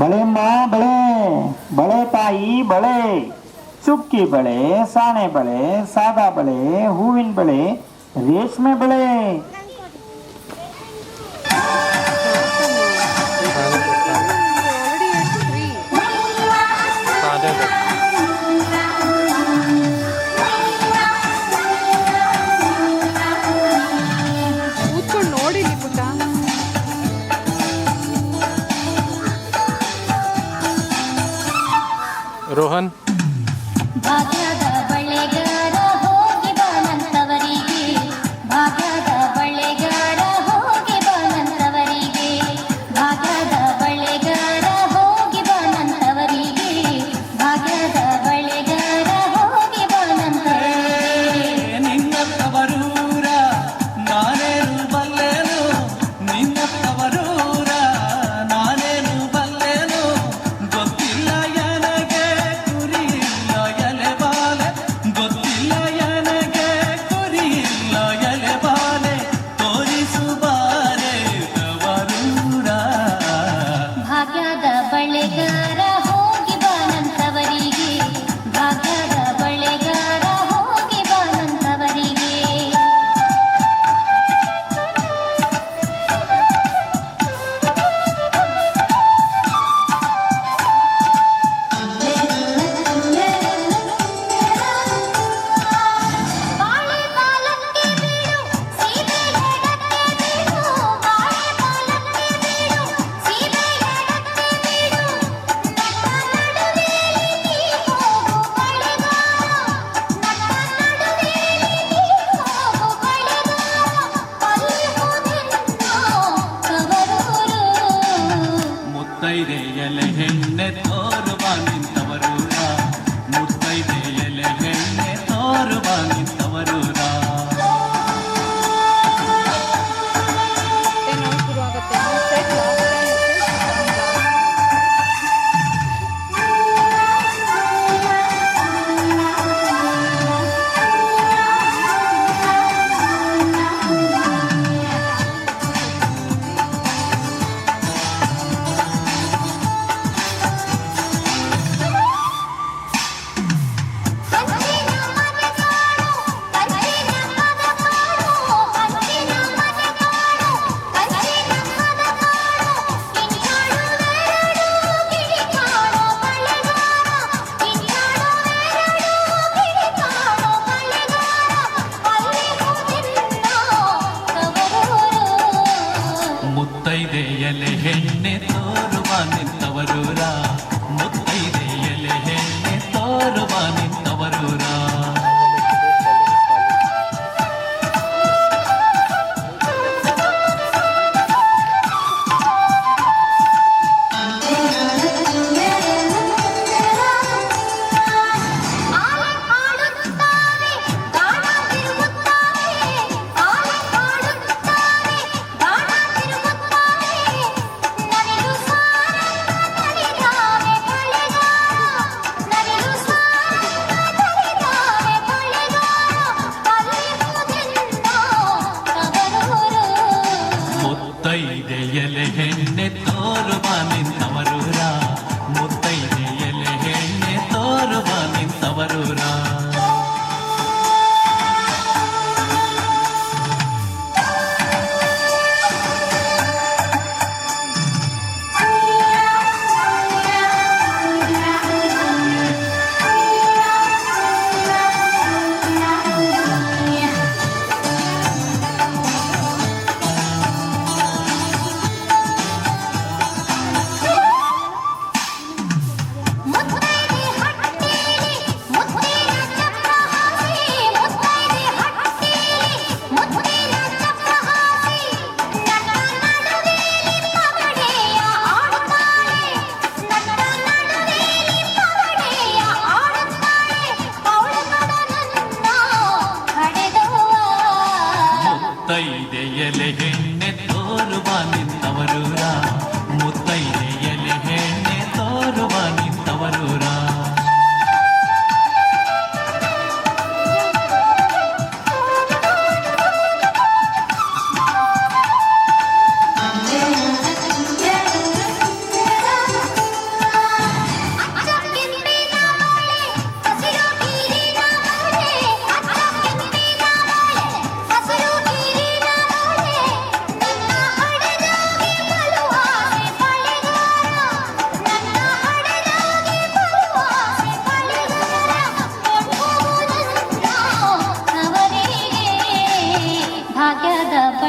ಬಳೆಮ್ಮ ಬಳೆ, ಬಳೆ ತಾಯಿ ಬಳೆ, ಚುಕ್ಕಿ ಬಳೆ, ಸಾಣೆ ಬಳೆ, ಸಾದಾ ಬಳೆ, ಹೂವಿನ ಬಳೆ, ರೇಷ್ಮೆ ಬಳೆ. ರೋಹನ್ ಭಾಗ್ಯದ ಬಳೆಗಾರ ಹೋಗಿ ಬಾನಂತವರಿಗೆ, ಭಾಗ್ಯದ ಬಳೆಗಾರ ಹೋಗಿ ಬಾನಂತವರಿಗೆ, ಭಾಗ್ಯದ ಬಳೆಗಾರ ಹೋಗಿ ಬಾನಂತವರಿಗೆ, ಭಾಗ್ಯದ ಬಳೆಗಾರ ಹೋಗಿ ಬಾನಂತವರಿಗೆ. ನಿನ್ನತ್ತವರೂರ ನಾನೇನು ಬಲ್ಲೆನು, ನಿನ್ನತ್ತವರೂರ ನಾನೇನು ಬಲ್ಲೆನು, ಗೊತ್ತಿಲ್ಲ ನನಗೆ ಕುರಿಯಿಲ್ಲ ಎಲೆಬಾಲೆ, ಗೊತ್ತಿಲ್ಲ ನನಗೆ ಕುರಿಯಿಲ್ಲ ಎಲೆಬಾಲೆ, ತೋರಿಸುಬಾರೆ ತವರೂರ. ಭಾಗ್ಯದ ಬಳೆಗಾರ ಹೋಗಿ ಬಾನಂತವರಿಗೆ, ಭಾಗ್ಯದ ಬಳೆಗಾರ ಹೋಗಿ ಬಾನಂತವರಿಗೆ. ಬಾಳೆ ಬಾಲಕ್ಕೆ ಬೀಡು, ಸೀಬೆ ಎಡಕ್ಕೆ ಬೀಡು, ಬಾಳೆ ಬಾಲಕ್ಕೆ ಬೀಡು, ಸೀಬೆ ಎಡಕ್ಕೆ ಬೀಡು, ನಟ್ಟ ನಡುವೆಯಲ್ಲಿ ನೀ ಹೋಗು ಬಳೆಗಾರ, ನಟ್ಟ ನಡುವೆಯಲ್ಲಿ ನೀ ಹೋಗು ಬಳೆಗಾರ, ಅಲ್ಲಿ ಹೋದೆನ್ನೋ ತವರೂರು. ಮುತ್ತೈದೆ ಎಲೆ ಹೆಣ್ಣೆ ತೋರುವ ನಿಂತವರೂರ, ಮುತ್ತೈದೆ ಎಲೆ ಹೆಣ್ಣೆ ತೋರುವ ನಿಂತವರೂರ. ಹಂಚಿನ ಮನೆ ಕಾಡು, ಹಂಚಿನ ಮದ ಕಾಡು, ಹಂಚಿನ ಮನೆ ಕಾಡು, ಹಂಚಿನ ಮದ ಕಾಡು, ಇನ್ಯಾಡುವೆರಡು ಗಿಳಿ ಕಾಡೋ ಬಳೆಗಾರ, ಇನ್ಯಾಡುವೆರಡು ಗಿಳಿ ಕಾಡೋ ಬಳೆಗಾರ, ಅಲ್ಲಿ ಹೋದೆನ್ನೋ ತವರೂರು. ಮುತ್ತೈದೆ ಎಲೆ ಹೆಣ್ಣೆ ತೋರುವ ನಿಂತವರೂರ, ಮುತ್ತೈದೆ ಎಲೆ ಹೆಣ್ಣೆ ತೋರುವ ನಿಂತವರೂರ. ಆಲೆ ಹಾಡುತ್ತಾರೆ, ಗಾಣ ತಿರುಗುತ್ತಾರೆ, ಆಲೆ ಹಾಡುತ್ತಾರೆ, ಗಾಣ ತಿರುಗುತ್ತಾರೆ, ನವಿಲು ಸಾರಂಗ ನಲಿದಾವೆ ಬಳೆಗಾರ, ನವಿಲು ಸಾರಂಗ ನಲಿದಾವೆ ಬಳೆಗಾರ, ಅಲ್ಲಿ ಹೋದೆನ್ನೋ ತವರೂರು. ಮುತ್ತೈದೆ ಎಲೆ ಹೆಣ್ಣೆ ತೋರುವ ನಿಂತವರೂರ, ಮುತ್ತೈದೆ ಎಲೆ ಹೆಣ್ಣೆ ತೋರುವ ನಿಂತವರೂರ. ಆ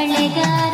ಬಳೆಗಾರ